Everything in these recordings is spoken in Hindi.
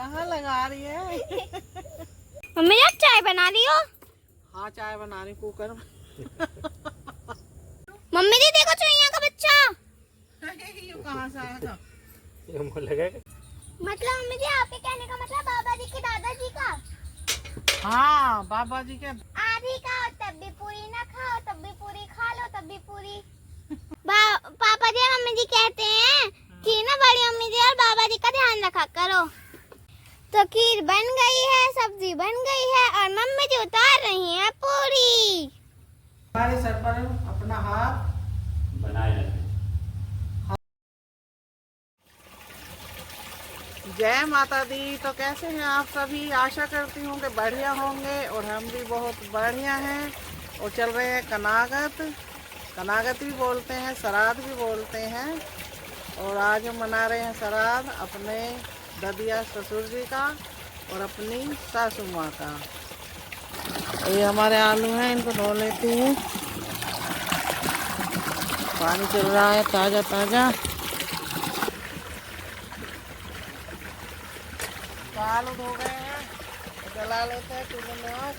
कहाँ लगा रही है? मम्मी आप चाय बना रही हो? हाँ चाय बना रही कुकर में। मम्मी जी देखो चिड़िया का बच्चा। ये कहाँ से आया था? मतलब मम्मी जी आपके कहने का मतलब बाबा जी के दादाजी का? हाँ बाबा जी के। आधी खाओ तब भी पूरी ना खाओ तब भी पूरी, खा लो तब भी पूरी। पापा जी मम्मी जी कहते हैं कि ना बड़ी मम्मी जी और बाबा जी का ध्यान रखा करो। तो खीर बन गई है, सब्जी बन गई है और मम्मी जी उतार रही हैं पूरी। हमारे सर पर अपना हाथ बनाए रखें। जय माता दी। तो कैसे हैं आप सभी? आशा करती हूँ कि बढ़िया होंगे और हम भी बहुत बढ़िया हैं। और चल रहे हैं कनागत। कनागत भी बोलते हैं, श्राद्ध भी बोलते हैं। और आज हम मना रहे हैं श्राद्ध अपने ददिया ससुर जी का और अपनी सासू माँ का। ये हमारे आलू हैं, इनको धो लेती हूँ। पानी चल रहा है ताज़ा ताज़ा। आलू धो गए हैं, जला लेते हैं चूल्हे में आँच।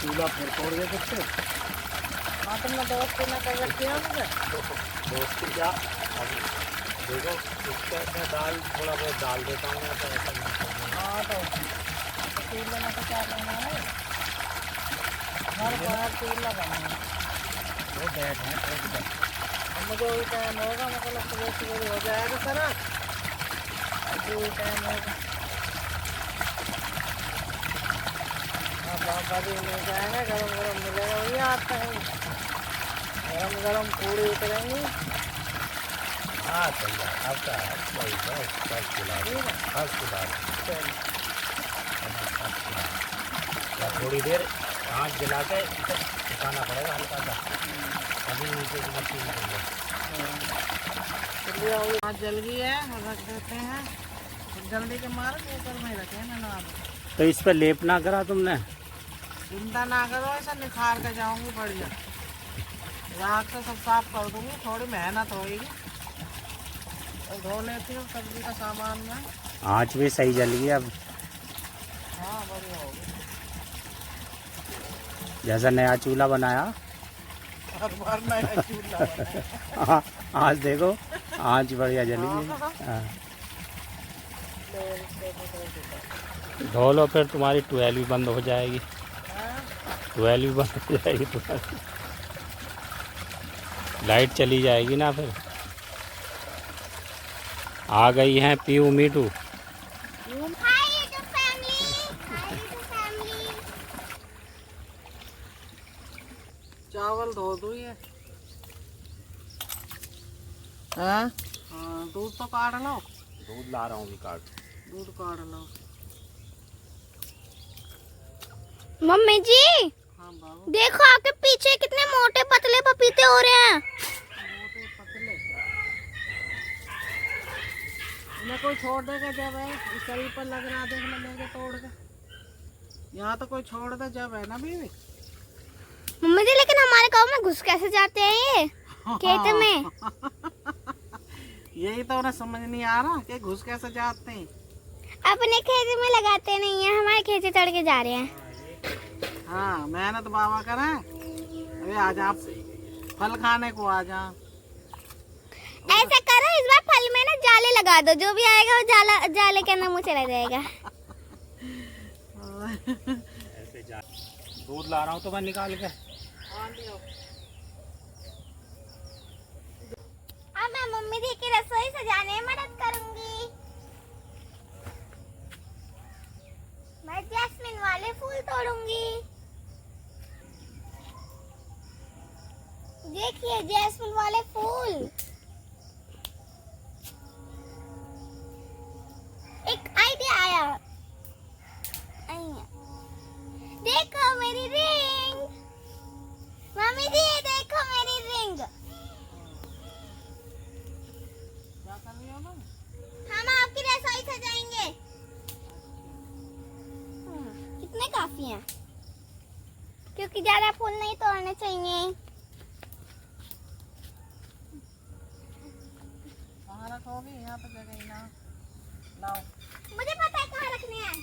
चूल्हा फिर तोड़ गया कुछ। हाँ तुमने दोस्ती ना कर रखी है मुझे। दोस्ती क्या? अब देखो उसके अंदर दाल थोड़ा बहुत डाल देता हूँ मैं, तो ऐसा नहीं करना। हाँ तो तेल लेना तो क्या करना है? हर बार तेल लगाना है। वो बैठ है अब मुझे वही टाइम होगा, मतलब सुबह सुबह हो जाएगा सारा। अभी वही टाइम होगा। हाँ बाबा जी मिल जाएंगे, गरम गरम मिलेगा, वही आता है। गरम गरम पूड़ी उतरेंगी। हाँ सही है। अब क्या है? सही है। फर्स्ट क्लास थोड़ी देर आँच जला के सुखाना पड़ेगा हल्का सा, अभी नीचे की मच्छी निकल जाए। चलिए अभी आँच जल गई है, रख देते हैं। जल्दी के मारे कुकर में रखे मैंने आप। तो इस पर लेप ना करा तुमने? चिंता ना करो, ऐसा निखार के जाऊंगी बढ़िया। रात से सब साफ कर दूंगी, थोड़ी मेहनत होगी। और धो लेती हूँ सब्जी का सामान में। आँच भी सही जल गई अब, हाँ बढ़िया होगी। जैसा नया चूल्हा बनाया। हर बार नया चूल्हा बनाया। हाँ आज देखो आँच बढ़िया जली गई। हाँ धो लो फिर, तुम्हारी ट्वेल भी बंद हो जाएगी। ट्वेल भी बंद हो जाएगी तुम्हारी, लाइट चली जाएगी ना फिर। आ गई हैं पीयू मीटू। चावल धो दूँ ये। हाँ दूध तो काट लो। दूध ला रहा हूँ, काट। दूध काट लो। मम्मी जी हाँ बाबू। देखो आपके पीछे कितने मोटे पतले पपीते हो रहे हैं। मोटे पतले इन्हें कोई छोड़ देगा जब है, इस शरीर पर लग रहा देखने लेंगे तोड़ के। यहाँ तो कोई छोड़ दे जब है ना बीवी। मम्मी जी लेकिन हमारे गांव में घुस कैसे जाते हैं ये खेत में? यही तो उन्हें समझ नहीं आ रहा कि घुस कैसे जाते हैं। अपने खेत में लगाते नहीं है, हमारे खेत से चढ़ के जा रहे हैं। हाँ मेहनत बाबा करें। अरे आ जा फल खाने को, आ जा। ऐसा करो इस बार फल में ना जाले लगा दो, जो भी आएगा वो जाले के अंदर मुँह चला जाएगा। दूध ला रहा हूँ तो मैं निकाल के। अब मैं मम्मी जी की रसोई सजाने में मदद करूंगी। मैं जैस्मिन वाले फूल तोड़ूंगी। देखिए जैस्मिन वाले फूल। एक आइडिया आया। देखो मेरी रिंग। मम्मी जी देखो मेरी रिंग। क्या कर रही हो तुम? हम आपकी रसोई सजाएंगे। कितने काफी हैं, क्योंकि ज्यादा फूल नहीं तोड़ने चाहिए। रखोगी? यहाँ तो जगह ही ना। लाओ। मुझे पता है कहाँ रखने हैं।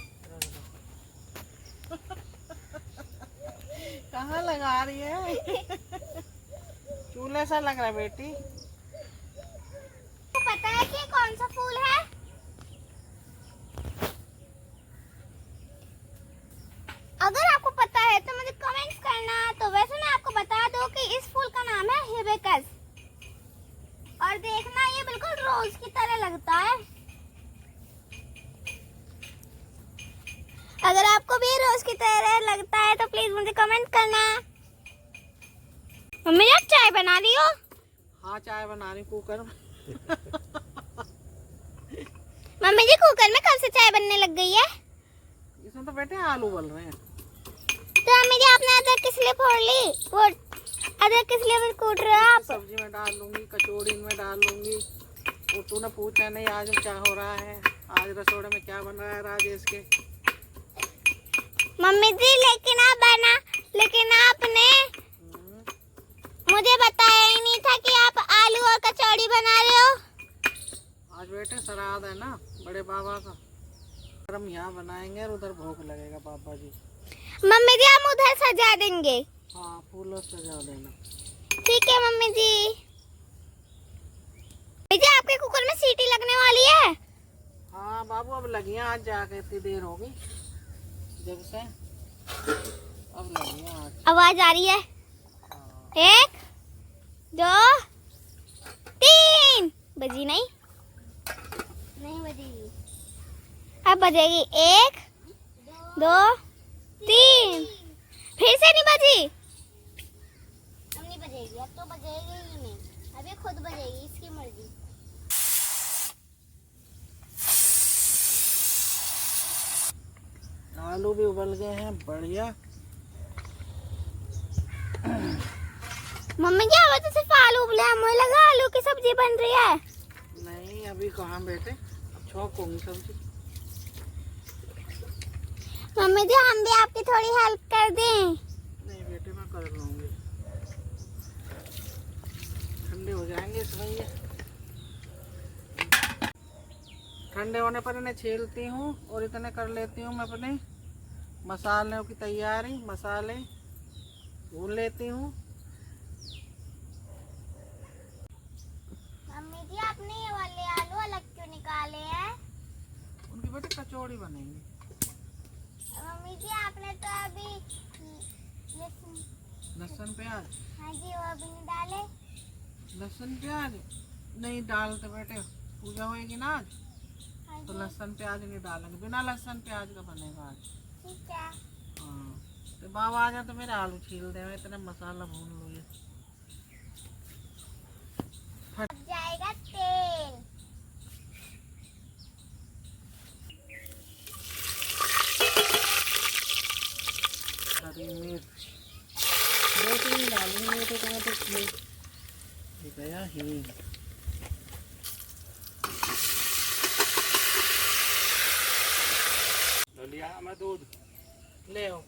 कहाँ लगा रही है? चूल्हे सा लग रहा है बेटी। आपको पता है कि कौन सा फूल है? अगर आपको पता है तो मुझे कमेंट्स करना। तो वैसे मैं आपको बता दूं कि इस फूल का नाम है हिबिस्कस। और देखना ये बिल्कुल रोज की तरह लगता है। अगर आपको भी रोज की तरह लगता है तो प्लीज मुझे कमेंट करना। मम्मी आप चाय बना रही हो? हाँ चाय बना रही कुकर में। मम्मी जी कुकर में कब से चाय बनने लग गई है? इसमें तो बेटे आलू उबल रहे हैं। तो मम्मी जी आपने अदरक किस लिए फोड़ ली? वो अदरक किस लिए कूट रहे हो आप? सब्जी में डाल लूंगी, कचौड़ी में डाल लूंगी। और तूने पूछा नहीं आज क्या हो रहा है, आज रसोड़े में क्या बन रहा है राजेश के। मम्मी जी लेकिन आपने मुझे बताया ही नहीं था कि आप आलू और कचौड़ी बना रहे हो। आज बेटे श्राद्ध है ना बड़े बाबा का, हम यहाँ बनाएंगे और उधर भोग लगेगा बाबा जी। मम्मी जी हम उधर सजा देंगे। हाँ फूलों से सजा देना। ठीक है मम्मी जी। मम्मी जी आपके कुकर में सीटी लगने वाली है। हाँ बाबू अब लगी हैं, आज जाके इतनी देर होगी जब से, अब लगी हैं आज। आवाज आ रही है। 1 2 3 बजी नहीं बजेगी। अब बजेगी 1 2 3। फिर से नहीं बजी। अब नहीं बजेगी, अब तो बजेगी ही नहीं, अभी खुद बजेगी, इसकी मर्जी। आलू भी उबल गए हैं बढ़िया। मम्मी जी आवाज तो सिर्फ आलू उबले हैं, मुझे लगा आलू की सब्जी बन रही है। नहीं अभी कहाँ बेटे, छौंकूंगी सब्जी। मम्मी जी हम भी आपकी थोड़ी हेल्प कर दें? नहीं बेटे मैं कर लूंगी, ठंडे हो जाएंगे इसमें ये। ठंडे होने पर इन्हें छीलती हूँ और इतने कर लेती हूँ मैं अपने मसालों की तैयारी। मसाले भून लेती हूँ। मम्मी जी आपने ये वाले आलू अलग क्यों निकाले हैं? उनकी बेटे कचौड़ी बनेंगी। मम्मी जी आपने तो अभी लहसुन प्याज। हाँ जी वो अभी नहीं डाले। लहसुन प्याज नहीं डालते बेटे, पूजा होएगी ना आज, हाँ तो जी लहसुन प्याज नहीं डालेंगे, बिना लहसुन प्याज का बनेगा आज। ठीक है। हाँ तो बाबा आ जाए तो मेरे आलू छील दे, मैं इतना मसाला भून लूँ ये। अब जाएगा तेल। हरी मिर्च 2-3 डालूंगी तो टमाटर गया हींग। लिया मैं दूध ले आओ।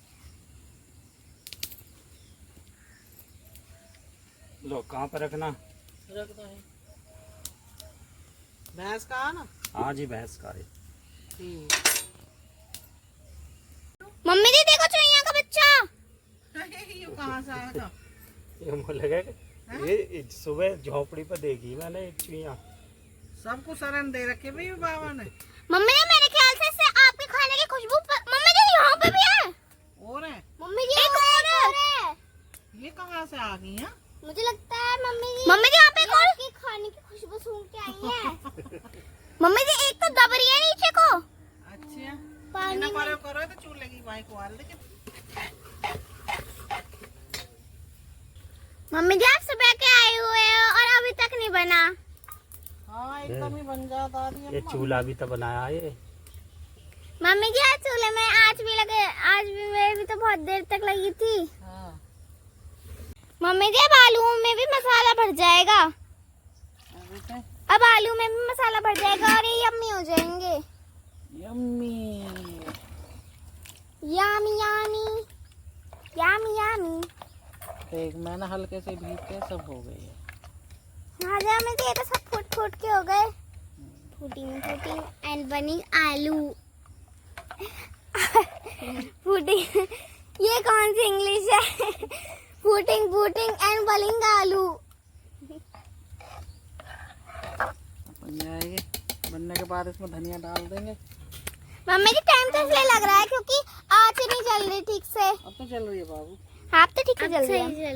लो कहाँ पर रखना? रख दो है। भैंस का है ना? हाँ जी भैंस का है। ठीक। मम्मी जी देखो चुईया का बच्चा। ये कहाँ से आया था? ये मुझे लगा ये सुबह झोपड़ी पर देखी मैंने एक चुईया। सबको शरण दे रखे भी बाबा ने। मम्मी जी मेरे ख्याल से इससे आपके खाने की खुशबू मम्मी जी यहाँ पे भी है। और है? मम्मी जी एक और है। ये कहाँ से आ गई हैं? मुझे लगता है मम्मी जी यहाँ पे एक और की खाने की खुशबू सूंघ के आई है। मम्मी जी एक तो दब रही है नीचे को। अच्छा पानी ना में करो तो चूल्हे की बाई को आल दे। मम्मी जी आप सुबह के आए हुए हो और अभी तक नहीं बना। हाँ एकदम ही बन जाता है ये चूल्हा भी तो बनाया ये। मम्मी जी आज चूल्हे में आज भी मेरे भी तो बहुत देर तक लगी थी। हाँ। मम्मी जी अब आलूओं में भी मसाला भर जाएगा। अब आलू में भी मसाला भर जाएगा और ये यम्मी हो जाएंगे। यम्मी यामी यामी यामी यामी। देख मैंने हल्के से भीग के सब हो गई है। हाँ जी मम्मी जी ये तो सब फूट फूट के हो गए। फूटिंग फूटिंग एंड बर्निंग आलू। फूटिंग ये कौन सी इंग्लिश है? फूटिंग फूटिंग एंड बर्निंग आलू। बन जाएगी। बनने के बाद इसमें धनिया डाल देंगे। मम्मी जी टाइम तो इसलिए लग रहा है क्योंकि आँच नहीं चल रही ठीक से। अब तो चल रही है बाबू। हाँ अब तो ठीक से जल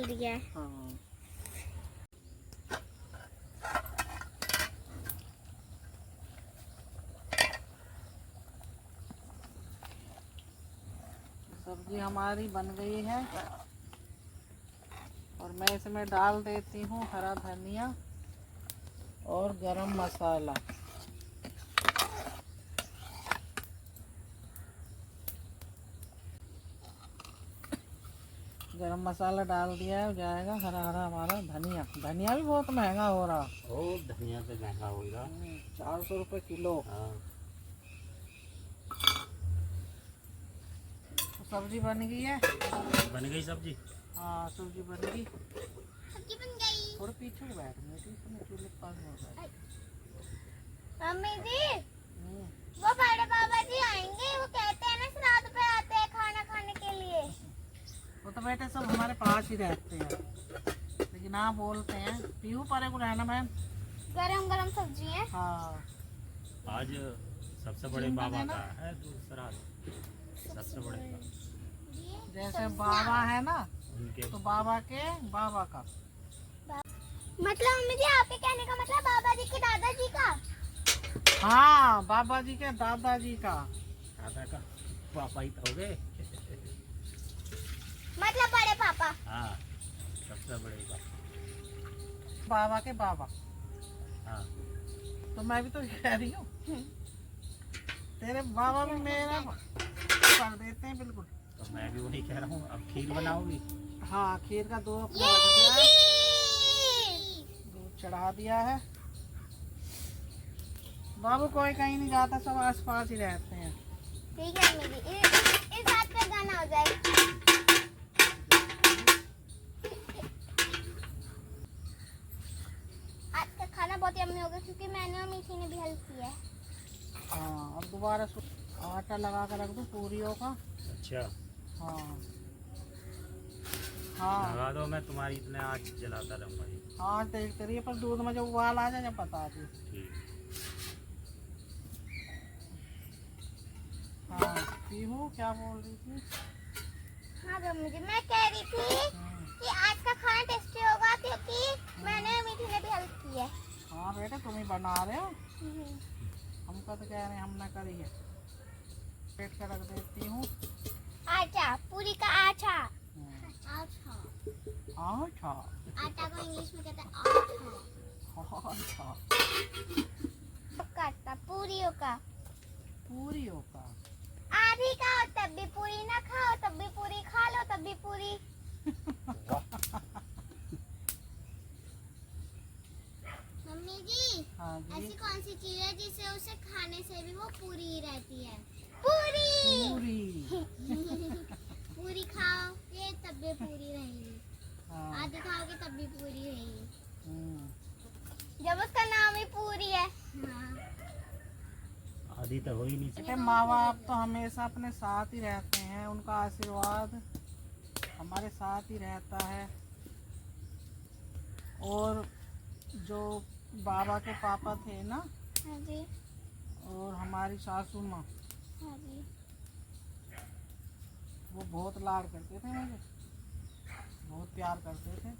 रही है। हाँ सब्जी हमारी बन गई है और मैं इसमें डाल देती हूँ हरा धनिया और गरम मसाला। गरम मसाला डाल दिया है, हो जाएगा हरा हरा हमारा धनिया। धनिया भी बहुत महंगा हो रहा। ओ धनिया तो महंगा होगा। 400 रुपये किलो। हाँ तो सब्जी बन गई है। बन गई सब्जी। हाँ सब्जी बन गई। सब्जी बन गई। थोड़े पीछे को बैठ गए थे, चूल्हे के पास हो गए। मम्मी जी वो बड़े बाबा जी आएंगे, वो कहते हैं ना श्राद्ध पे आते हैं खाना खाने के लिए। वो तो बेटे सब हमारे पास ही रहते हैं, लेकिन आप बोलते हैं पीहू परे को रहना मैम। गरम गरम सब्जी है। हाँ आज सबसे बड़े बाबा का है दूसरा, सबसे बड़े का। जैसे बाबा है ना, उनके तो बाबा के बाबा का मतलब मम्मी जी आपके कहने का मतलब बाबा जी के दादाजी का। हाँ बाबा जी के दादाजी का। दादा का पापा ही तो हो गए। मतलब बड़े पापा। हाँ सबसे बड़े बाबा। बाबा के बाबा। हाँ तो मैं भी तो कह रही हूँ तेरे बाबा भी मेरा कर देते हैं बिल्कुल। तो मैं भी वही कह रहा हूँ। अब खीर बनाओगी? हाँ खीर का दूध चढ़ा दिया है। बाबू कोई कहीं नहीं जाता, सब आस पास ही रहते हैं। ठीक है मम्मी जी, इस बात पे गाना हो जाए। आज का खाना बहुत यम्मी होगा क्योंकि मैंने और मीठी ने भी हेल्प की है। हाँ अब दोबारा आटा लगा कर रख दो पूरियों का। अच्छा हाँ हाँ लगा दो, मैं तुम्हारी इतने आज जलाता रहूँगा। हाँ देखते रहिए, पर दूध में जब उबाल आ जाए जब बता दी। ठीक। हाँ पीहू क्या बोल रही थी? हाँ मम्मी जी मैं कह रही थी कि आज का खाना टेस्टी होगा क्योंकि मैंने और मीठी ने भी हेल्प की है। हाँ बेटे तुम ही बना रहे हो, हमको तो कह रहे हैं हमने करी है। पेट का रख देती हूँ। आटा पूरी का आटा। आटा आटा आटा को इंग्लिश में कहते हैं आटा। आटा आटा पूरियों का। पूरियों का आधी खाओ तब भी पूरी ना खाओ तब भी पूरी खा लो तब भी पूरी। मम्मी जी हाँ जी ऐसी कौन सी चीज है जिसे उसे खाने से भी वो पूरी ही रहती है? पूरी। पूरी पूरी खाओगे तब भी पूरी रहेगी, हाँ आधी खाओगे तब भी पूरी रहेगी, हम्म। जब उसका नाम ही पूरी है। हाँ। आधी तो हो ही नहीं सकती। बेटे माँ बाप तो हमेशा अपने साथ ही रहते हैं, उनका आशीर्वाद हमारे साथ ही रहता है। और जो बाबा के पापा थे ना, हाँ जी और हमारी सासू माँ, हाँ जी वो बहुत लाड करते थे मुझे, बहुत प्यार करते थे।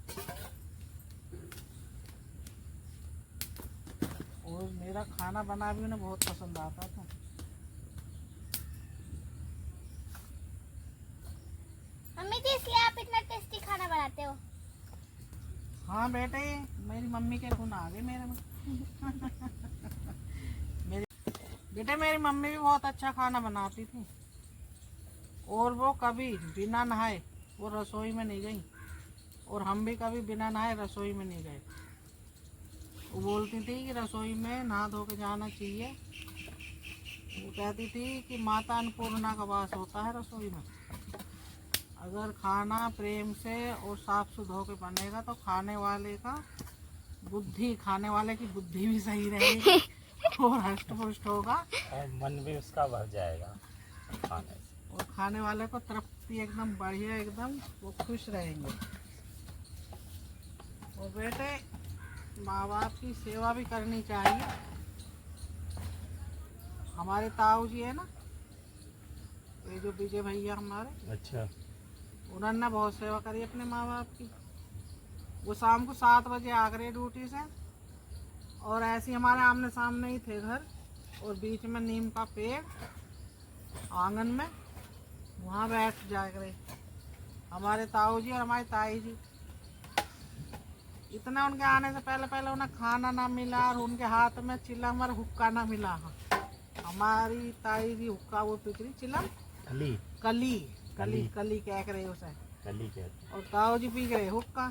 और मेरा खाना बना भी उन्हें बहुत पसंद आता था। मम्मी जी इसलिए आप इतना टेस्टी खाना बनाते हो। हाँ बेटे मेरी मम्मी के गुण आ गए मेरे में। बेटे मेरी मम्मी भी बहुत अच्छा खाना बनाती थी, और वो कभी बिना नहाए वो रसोई में नहीं गई, और हम भी कभी बिना नहाए रसोई में नहीं गए। वो बोलती थी कि रसोई में नहा धो के जाना चाहिए। वो कहती थी कि माता अन्नपूर्णा का वास होता है रसोई में। अगर खाना प्रेम से और साफ सुथरा होकर बनेगा तो खाने वाले की बुद्धि भी सही रहेगी और हष्ट पुष्ट होगा और मन भी उसका भर जाएगा खाने से। और खाने वाले को तृप्ति एकदम बढ़िया, एकदम वो खुश रहेंगे। और बेटे माँ बाप की सेवा भी करनी चाहिए। हमारे ताऊ जी है ना, ये जो विजय भैया हमारे, अच्छा। उन्होंने बहुत सेवा करी अपने माँ बाप की। वो शाम को 7 बजे आ गए ड्यूटी से, और ऐसे ही हमारे आमने सामने ही थे घर, और बीच में नीम का पेड़ आंगन में, वहाँ बैठ जा गए हमारे ताऊ जी और हमारी ताई जी। इतना उनके आने से पहले पहले उन्हें खाना ना मिला, और उनके हाथ में चिलम और हुक्का ना मिला। हमारी ताई जी हुक्का वो पितरी चिलम कली कली कली कली कह रहे उसे, कली कहते और ताऊ जी पी गए हुक्का।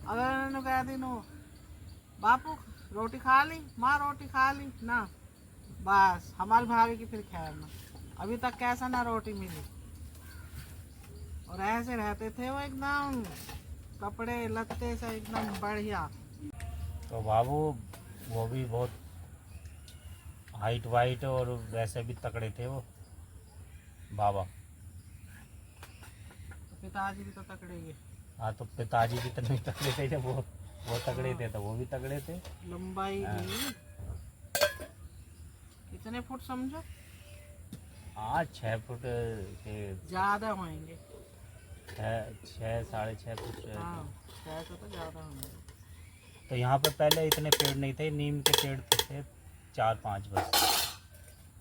अगर उन्होंने कह दी नो बापू रोटी खा ली, माँ रोटी खा ली ना, बस हमारी भाभी की फिर खैर ना, अभी तक कैसा ना रोटी मिली। और ऐसे रहते थे वो एकदम कपड़े लत्ते से एकदम बढ़िया। तो बाबू वो भी बहुत हाइट वाइट और वैसे भी तगड़े थे वो बाबा। पिताजी भी तो तकड़े ही है। हाँ तो पिताजी भी तो नहीं तगड़े थे, जब वो तगड़े थे तो वो भी तगड़े थे। लंबाई हाँ। भी कितने फुट समझो? हाँ 6 फुट के, ज्यादा होंगे। 6-6.5 फुट। हाँ 6 तो ज्यादा होंगे। तो यहाँ पर पहले इतने पेड़ नहीं थे, नीम के पेड़ थे 4-5 बस।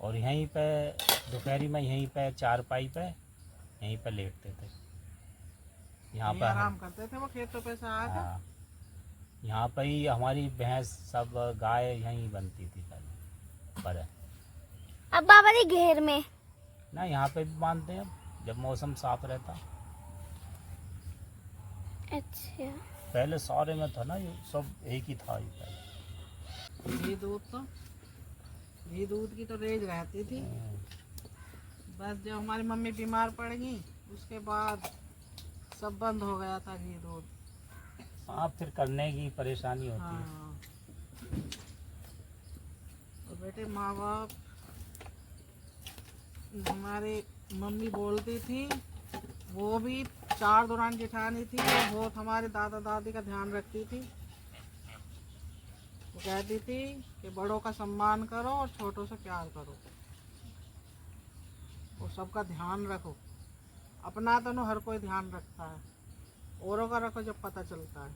और यहीं पे दोपहरी में यहीं पे चारपाई पे यहीं पे लेटते थे। यहाँ यहीं पर आराम करते थे वो खेतों पे से आकर। हाँ, यहाँ पे ही हमारी भैंस सब गाय यहीं बनती थी पहले पर। अब बाबा जी घेर में ना यहाँ पे भी बांधते हैं जब मौसम साफ रहता। अच्छा पहले सारे में था ना, ये सब एक ही था ये पहले। घी दूध की तो रेज रहती थी। बस जब हमारी मम्मी बीमार पड़ गई उसके बाद सब बंद हो गया था घी दूध। हाँ फिर करने की परेशानी होती है। हाँ तो बेटे माँ बाप, हमारी मम्मी बोलती थी, वो भी 4 दौरान जेठानी थी, वो बहुत हमारे दादा दादी का ध्यान रखती थी। वो कहती थी कि बड़ों का सम्मान करो और छोटों से प्यार करो, और सबका ध्यान रखो। अपना तो न हर कोई ध्यान रखता है, औरों का रखो जब पता चलता है।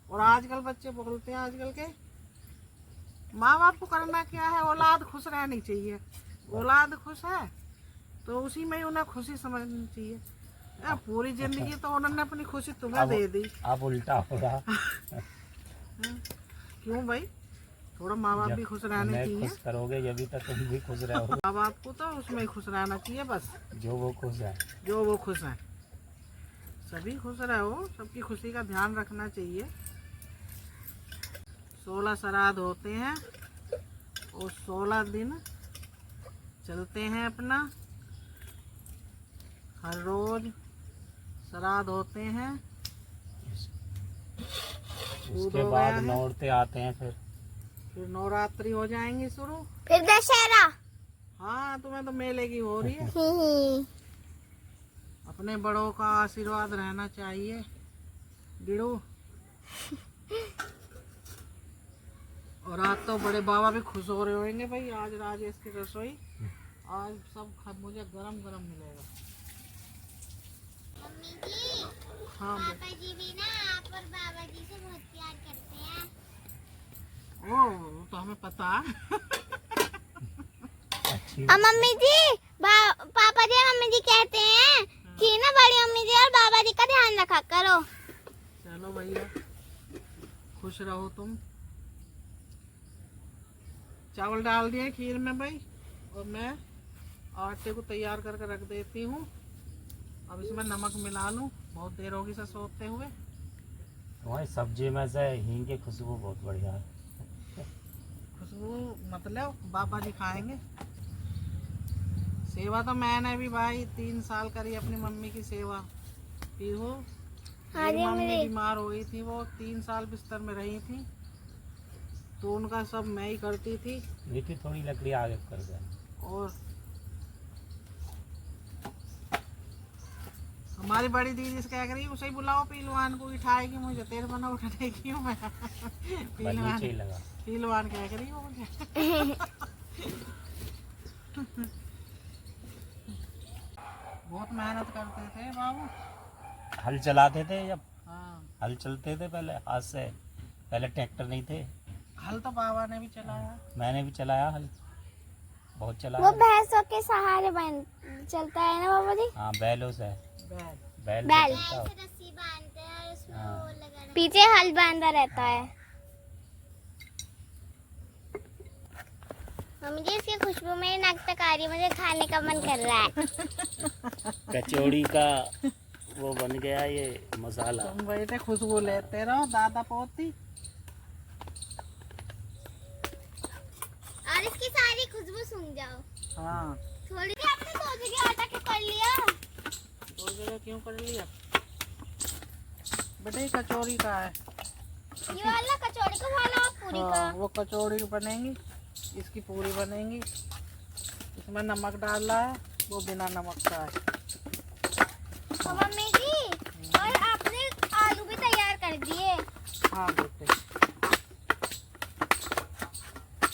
और आजकल बच्चे बोलते हैं, आजकल के माँ बाप को करना क्या है, औलाद खुश रहनी चाहिए। औलाद खुश है तो उसी में ही उन्हें खुशी समझनी चाहिए। पूरी जिंदगी तो उन्होंने अपनी खुशी तुम्हें दे दी। अब उल्टा होगा। क्यों भाई, थोड़ा माँ बाप भी खुश रहने चाहिए। खुश करोगे जब तक तुम भी खुश रहोगे। माँ बाप को तो उसमें ही खुश रहना चाहिए, बस जो वो खुश है, जो वो खुश है। सभी खुश रहो, सबकी खुशी का ध्यान रखना चाहिए। 16 श्राद्ध होते हैं और 16 दिन चलते हैं अपना। हर रोज श्राद्ध होते हैं। उसके बाद नौरते आते हैं, फिर नवरात्रि हो जाएंगी शुरू। फिर दशहरा। हाँ तुम्हें तो मेले की हो रही है। अपने बड़ों का आशीर्वाद रहना चाहिए बिड़ू। और आज तो बड़े बाबा भी खुश हो रहे होंगे भाई, आज राजेश की रसोई आज सब मुझे गरम गरम मिलेगा। मम्मी जी, हाँ पापा जी भी ना आप और बाबा जी से बहुत प्यार करते हैं। ओ तो हमें पता है। और मम्मी जी, पापा जी मम्मी जी कहते हैं कि ना बड़ी मम्मी जी और बाबा जी का ध्यान रखा करो। चलो भैया खुश रहो तुम। चावल डाल दिए खीर में भाई, और मैं आटे को तैयार करके रख देती हूँ। अब इसमें नमक मिला लूँ, बहुत देर होगी इसे सोखते हुए। तुम्हारी सब्जी में से हींग की खुशबू बहुत बढ़िया है। खुशबू मतलब बाबा जी खाएंगे। सेवा तो मैंने भी भाई 3 साल करी अपनी मम्मी की सेवा की हो। मेरी मम्मी बीमार हो गई थी, वो 3 साल बिस्तर में रही थी। तो उनका सब मैं ही करती थी। मीठी थोड़ी लकड़ी आगे कर गए। और हमारी बड़ी दीदी से क्या करी, उसे ही बुलाओ पीलवान को, उठाएगी मुझे, तेरे बना उठाने की हूँ मैं। पीलवान नीचे ही लगा। पीलवान क्या करी वो मुझे। बहुत मेहनत करते थे बाबू। हल चलाते थे जब, हाँ, हल चलते थे पहले हाथ से, पहले ट्रैक्टर नहीं थे। हल तो बाबा ने भी चलाया। मैंने भी चलाया हल, बहुत वो चलाया। भैंसों के सहारे बन चलता है ना बाबा जी। हाँ बैलों से, बैल। बैल बैल। से चलता हो। रस्सी बांधते हैं और उसमें हाँ। वो लगा रहता है। पीछे हल बांधा रहता है। मम्मी जी इसकी खुशबू मेरी नाक तक आ रही है, मुझे खाने का मन कर रहा है। कचौड़ी का वो बन गया ये मसाला। तुम बेटे खुशबू लेते रहो, दादा पोती। और इसकी सारी खुशबू सूंघ जाओ। हाँ, थोड़ी सी आपने 2 जगह आटा क्यों कर लिया? 2 जगह क्यों कर लिया बेटे? कचौड़ी का है। ये वाला कचौड़ी को खाना और पूरी का। हाँ, वो कचौड़ी बनेगी, इसकी पूरी बनेगी। इसमें नमक डाला है, वो बिना नमक का है। और मम्मी जी, और आपने आलू भी तैयार कर दिए। हाँ बेटे।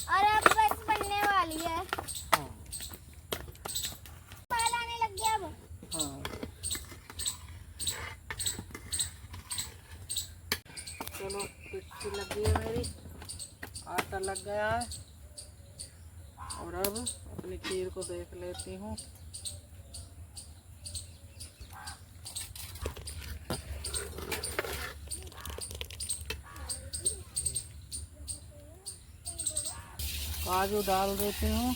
और अब बस बनने वाली है। हाँ पाल आने लग गया अब। हाँ, चलो पिट्ठी लग गई है मेरी, आटा लग गया है। और अब अपनी खीर को देख लेती हूँ। काजू डाल देती हूँ।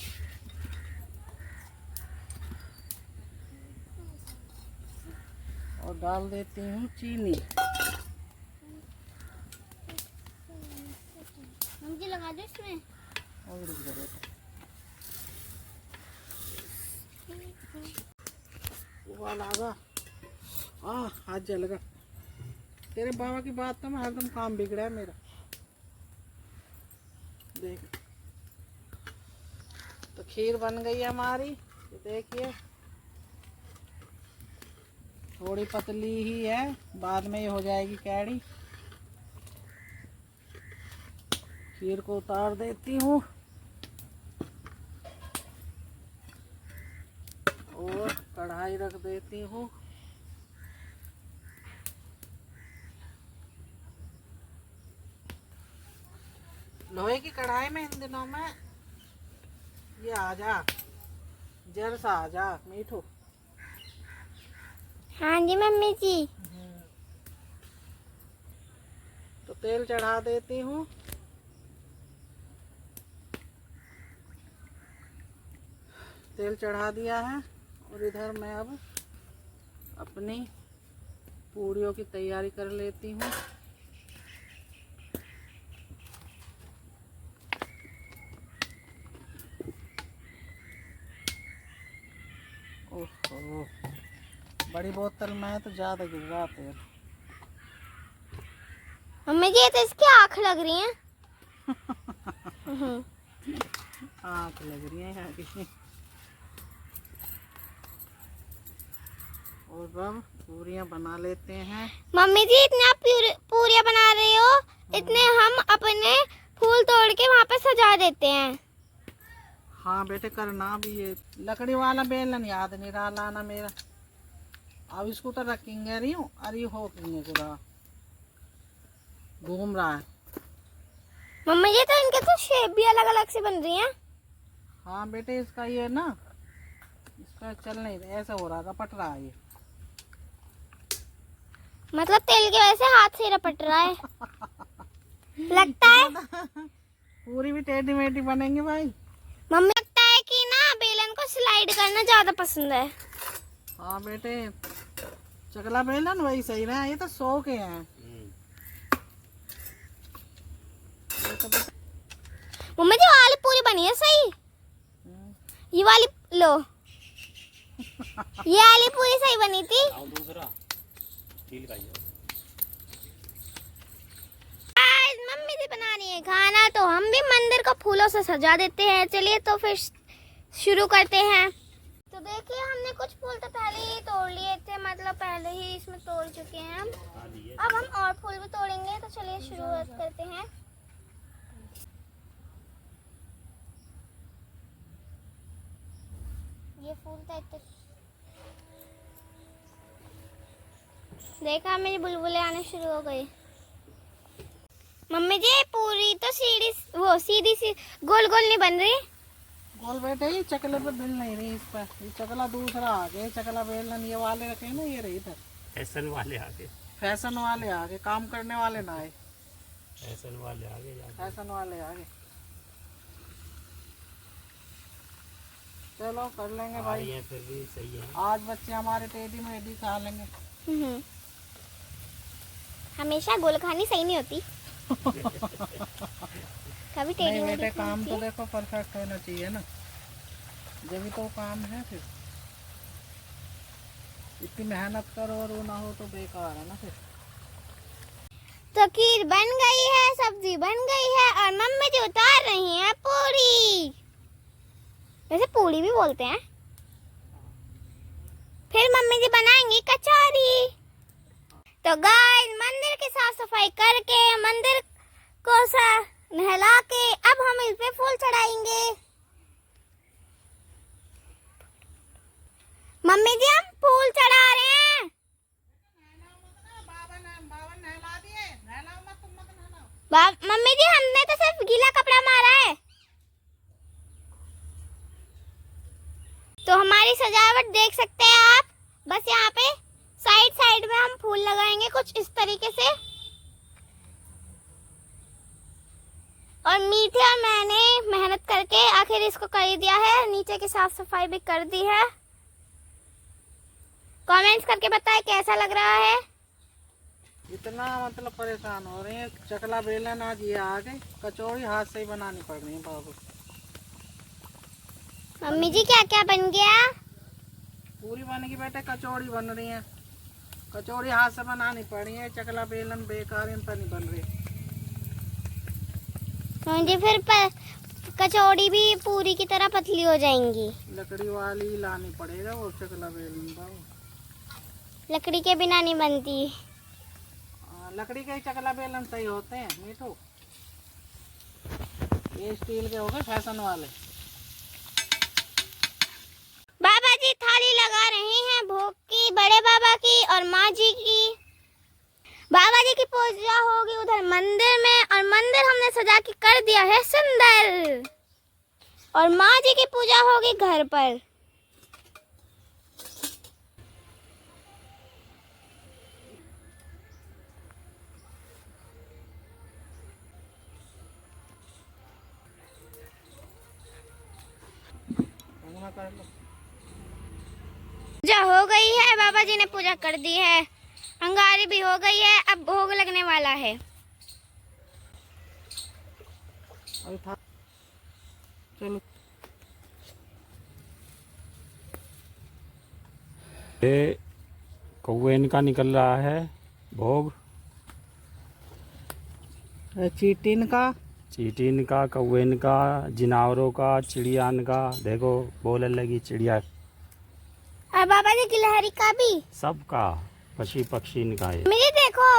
और डाल देती हूँ चीनी। मम्मी जी लगा दो इसमें। और रुक जा बेटा, उबाल आ गया। हाथ जल गया। तेरे बाबा की बात तो मैं हरदम काम बिगड़ा है मेरा। देख, तो खीर बन गई है हमारी। ये देखिए, थोड़ी पतली ही है, बाद में ये हो जाएगी कैड़ी। खीर को उतार देती हूँ और कढ़ाई रख देती हूँ। लोहे की कढ़ाई में इन दिनों में ये आ जा, जर सा आ जा मीठू। हाँ जी मम्मी जी। तो तेल चढ़ा देती हूँ। तेल चढ़ा दिया है और इधर मैं अब अपनी पूड़ियों की तैयारी कर लेती हूँ। ओहो, बड़ी बोतल में तो ज़्यादा गिर रहा तेल। मम्मी जी ये तो इसकी आँख लग रही है। आँख लग रही है यहाँ की। और अब पूरियाँ बना लेते हैं। मम्मी जी इतने आप पूरियाँ बना रहे हो, इतने हम अपने फूल तोड़ के वहाँ पे सजा देते हैं। हाँ बेटे, करना भी ये लकड़ी वाला बेलन याद नहीं रहा लाना मेरा। अब इसको तो रखेंगे रही हूँ, अरे हो पूरा घूम रहा है। मम्मी जी तो इनके तो शेप भी अलग अलग से बन रही हैं। हाँ बेटे, इसका ये ना, इसका चल नहीं रहा, ऐसा हो रहा था, पट रहा है ये। मतलब तेल की वजह से हाथ से रपट रहा है लगता है। पूरी भी टेढ़ी मेढ़ी बनेंगे भाई। मम्मी लगता है कि ना बेलन को स्लाइड करना ज्यादा पसंद है। हाँ बेटे, चकला बेलन वही सही रहा, ये तो 100 के हैं। ये तो मम्मी जी वाली पूरी बनी है सही। ये वाली लो, ये वाली पूरी सही बनी थी। दूसरा आज मम्मी जी बना रही है खाना है तो हम भी मंदिर को फूलों से सजा देते हैं। चलिए तो फिर शुरू करते हैं। तो देखिए हमने कुछ फूल तो पहले ही तोड़ लिए थे, मतलब पहले ही इसमें तोड़ चुके हैं हम। अब हम और फूल भी तोड़ेंगे, तो चलिए शुरुआत करते हैं। ये फूल तो देखा मेरी बुलबुलें आने शुरू हो गई। मम्मी जी पूरी तो सीढ़ी वो सीधी सी गोल गोल नहीं बन रही। गोल बेटे ये चकले पे बेल नहीं रही, इस पर ये चकला दूसरा आ गया। चकला बेलन ये वाले रखे ना, ये रही इधर। फैशन वाले आगे, फैशन वाले आगे, काम करने वाले ना आए। फैशन वाले आगे, फैशन वाले आगे। चलो कर लेंगे भाई, ये फिर भी सही है। आज बच्चे हमारे टेढ़ी मेढ़ी खा लेंगे। हमेशा गोल खानी सही नहीं होती। कभी टेढ़ी नहीं मेढ़ी बेटे, खानी काम तो चाहिए। देखो परफेक्ट होना चाहिए ना, जब तो काम है। फिर इतनी मेहनत करो और वो ना हो तो बेकार है ना फिर। तो खीर बन गई है, सब्जी बन गई है और मम्मी जी उतार रही हैं पूरी। वैसे पूरी भी बोलते हैं। फिर मम्मी जी बनाएंगी कचौरी। तो गाइस मंदिर की साफ सफाई करके मंदिर को नहला के अब हम इस पे फूल चढ़ाएंगे। मम्मी जी हम फूल चढ़ा रहे हैं। मम्मी जी हमने तो सिर्फ गीला कपड़ा मारा है। तो हमारी सजावट देख सकते हैं आप। बस यहाँ पे साइड साइड में हम फूल लगाएंगे कुछ इस तरीके से। और मीठे और मैंने मेहनत करके आखिर इसको कर दिया है। नीचे की साफ सफाई भी कर दी है। कमेंट्स करके बताएं कैसा लग रहा है। इतना मतलब परेशान हो रहे हैं। चकला बेलन आज ये आ गए, कचौड़ी हाथ से ही बनानी पड़ रही है बाबू। मम्मी जी क्या क्या बन गया? पूरी बनेगी बेटे, कचौड़ी बन रही है। कचौड़ी हाथ से बनानी पड़ रही है, चकला बेलन बेकार इन पर नहीं बन रही। मम्मी जी फिर कचौड़ी भी पूरी की तरह पतली हो जाएंगी। लकड़ी वाली लानी पड़ेगा वो चकला बेलन बाबू। लकड़ी के बिना नहीं बनती। लकड़ी के ही चकला बेलन सही होते हैं मीठू। ये स्टील के हो गए फैशन वाले। बाबा जी थाली लगा रहे हैं भोग की, बड़े बाबा की और माँ जी की। बाबा जी की पूजा होगी उधर मंदिर में और मंदिर हमने सजा के कर दिया है सुंदर। और माँ जी की पूजा होगी घर पर। कर लो। पूजा हो गई है, बाबा जी ने पूजा कर दी है। अंगारी भी हो गई है, अब भोग लगने वाला है। चलो ये कौवेन का निकल रहा है भोग। चीटिन का, चीटिन का, कौवेन का, जिनावरों का, चिड़ियान का। देखो बोलने लगी चिड़िया। और बाबा जी गिलहरी का भी, सबका, पशु पक्षी का है। मुझे देखो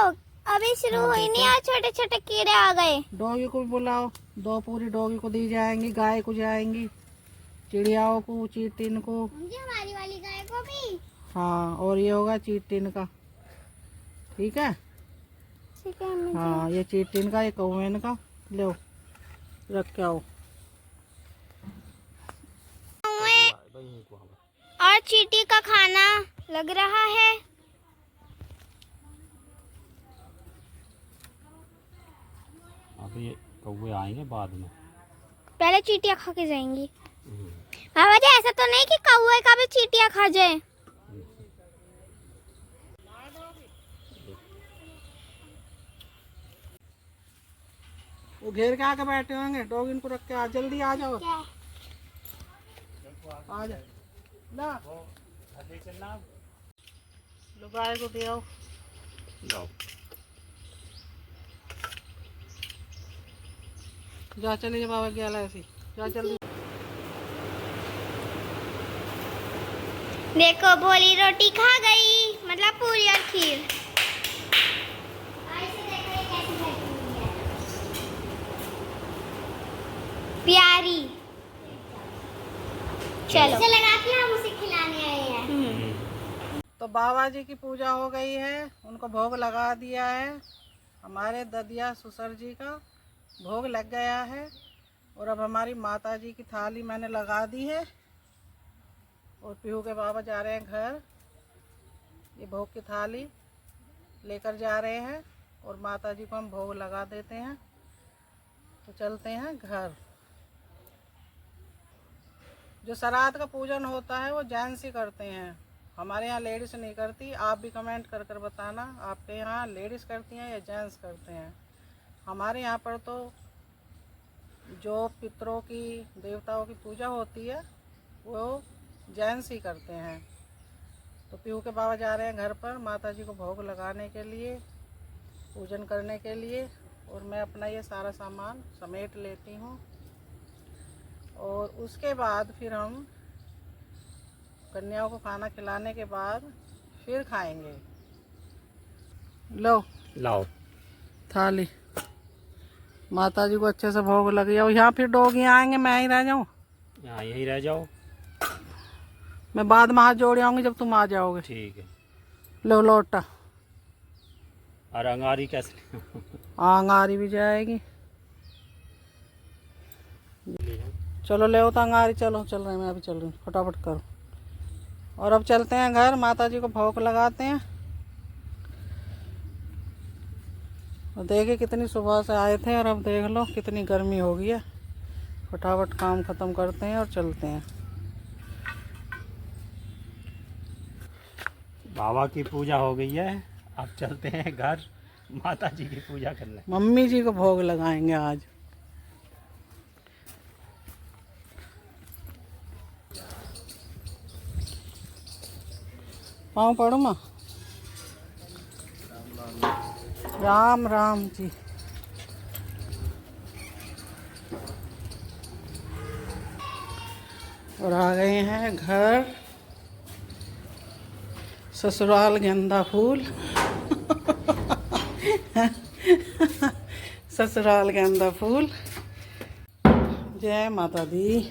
अभी शुरू हुई नहीं और छोटे छोटे कीड़े आ गए। डॉगी को भी बुलाओ, 2 पूरी डॉगी को दी जाएंगी, गाय को जाएंगी, चिड़ियाओं को, चीटिन को। हमारी वाली गाय को भी। हाँ, और ये होगा चीटिन का। ठीक है, ठीक है। हाँ ये चीटिन का, ये कौवेन का। लो रख के आओ। और चींटी का खाना लग रहा है। अब ये कौवे आएंगे बाद में, पहले चींटियां खा के जाएंगी। बाबा जी ऐसा तो नहीं कि कौवे का भी चींटियां खा जाए। वो घेर के आके बैठे होंगे। डॉग इनको रख के आ, जल्दी आ जाओ। आ जाओ ना, लो गाय को दे आओ। जा चलिए बाबा की आला ऐसी जा जल्दी। देखो भोली रोटी खा गई, मतलब पूरी और खीर। ऐसे देखो ये कैसी बैठी हुई है, प्यारी। चलो इसे लगा के हम उसे खिलाने आए हैं। तो बाबा जी की पूजा हो गई है, उनको भोग लगा दिया है। हमारे ददिया सुसर जी का भोग लग गया है। और अब हमारी माता जी की थाली मैंने लगा दी है और पीहू के बाबा जा रहे हैं घर। ये भोग की थाली लेकर जा रहे हैं और माता जी को हम भोग लगा देते हैं। तो चलते हैं घर। जो श्राद्ध का पूजन होता है वो जेंट्स ही करते हैं, हमारे यहाँ लेडीज नहीं करती। आप भी कमेंट कर कर बताना आपके यहाँ लेडीज करती हैं या जेंट्स करते हैं। हमारे यहाँ पर तो जो पितरों की देवताओं की पूजा होती है वो जेंट्स ही करते हैं। तो पीहू के बाबा जा रहे हैं घर पर माता जी को भोग लगाने के लिए, पूजन करने के लिए। और मैं अपना ये सारा सामान समेट लेती हूँ और उसके बाद फिर हम कन्याओं को खाना खिलाने के बाद फिर खाएंगे। लो लाओ थाली, माता जी को अच्छे से भोग लग जाओ। यहाँ फिर डोगी आएंगे, मैं ही रह जाऊँ? यहाँ यही रह जाओ, मैं बाद में हाथ जोड़ आऊंगी जब तुम आ जाओगे। ठीक है। लो लोटा। और अंगारी कैसे? अंगारी भी जाएगी। चलो ले तो अंगारी, चलो चल रहे हैं, मैं अभी चल रही हूँ, फटाफट करो। और अब चलते हैं घर, माता जी को भोग लगाते हैं। और देखिए कितनी सुबह से आए थे और अब देख लो कितनी गर्मी हो गई है। फटाफट काम ख़त्म करते हैं और चलते हैं। बाबा की पूजा हो गई है, अब चलते हैं घर माता जी की पूजा करने। मम्मी जी को भोग लगाएंगे आज। पाँव पड़ो माँ। राम राम जी। और आ गए हैं घर। ससुराल गेंदा फूल ससुराल गेंदा फूल। जय माता दी।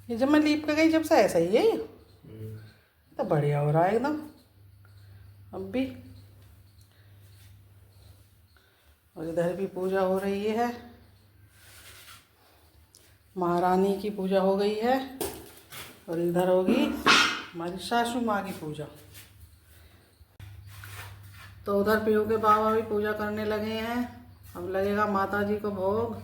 ये जब मैं लीप के गई जब से ऐसा ही है ये, तो बढ़िया हो रहा है एकदम। अब भी और इधर भी पूजा हो रही है, महारानी की पूजा हो गई है। और इधर होगी हमारी सासू माँ की पूजा। तो उधर पीहू के बाबा भी पूजा करने लगे हैं। अब लगेगा माता जी को भोग।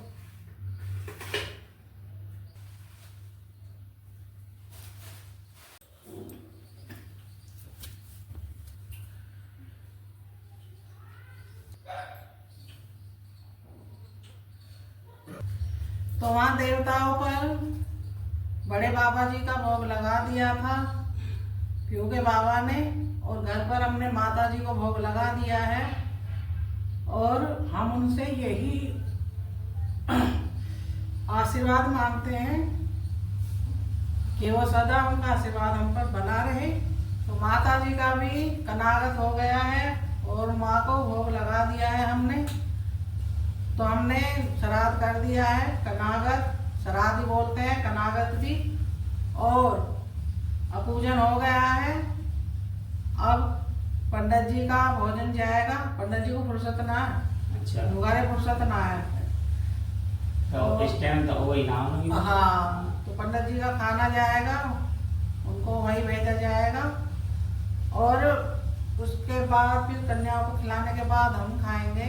तो वहाँ देवताओं पर बड़े बाबा जी का भोग लगा दिया था पीहू के बाबा ने, और घर पर हमने माता जी को भोग लगा दिया है। और हम उनसे यही आशीर्वाद मांगते हैं कि वो सदा उनका आशीर्वाद हम पर बना रहे। तो माता जी का भी कनागत हो गया है और माँ को भोग लगा दिया है हमने। तो हमने श्राद्ध कर दिया है, कनागत श्राद्ध ही बोलते हैं, कनागत भी। और अब पूजन हो गया है। अब पंडित जी का भोजन जाएगा। पंडित जी को फुर्सत ना है, अच्छा, तुम्हारे फुर्सत ना है तो इस टाइम तो हो ही ना। हाँ, तो पंडित जी का खाना जाएगा, उनको वहीं भेजा जाएगा। और उसके बाद फिर कन्याओं को खिलाने के बाद हम खाएंगे।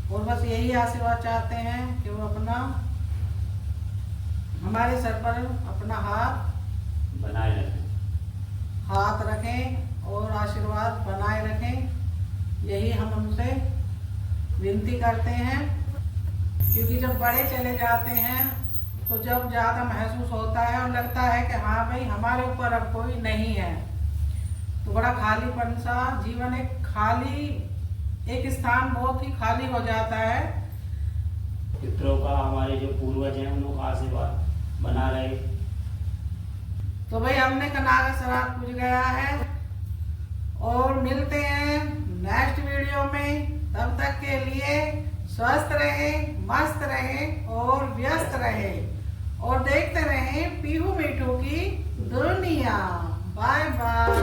और बस यही आशीर्वाद चाहते हैं कि वो अपना हमारे सर पर अपना हाथ बनाए रखें, हाथ रखें और आशीर्वाद बनाए रखें। यही हम उनसे विनती करते हैं। क्योंकि जब बड़े चले जाते हैं तो जब ज़्यादा महसूस होता है और लगता है कि हाँ भाई हमारे ऊपर अब कोई नहीं है। तो बड़ा खालीपन सा जीवन, एक स्थान बहुत ही खाली हो जाता है। पितरों का, हमारे जो पूर्वज हैं उनका आशीर्वाद बना रहे। तो भाई हमने कनागत श्राद्ध पूज गया है और मिलते हैं नेक्स्ट वीडियो में। तब तक के लिए स्वस्थ रहें, मस्त रहें और व्यस्त रहें और देखते रहें पीहू मीठू की दुनिया। Bye bye.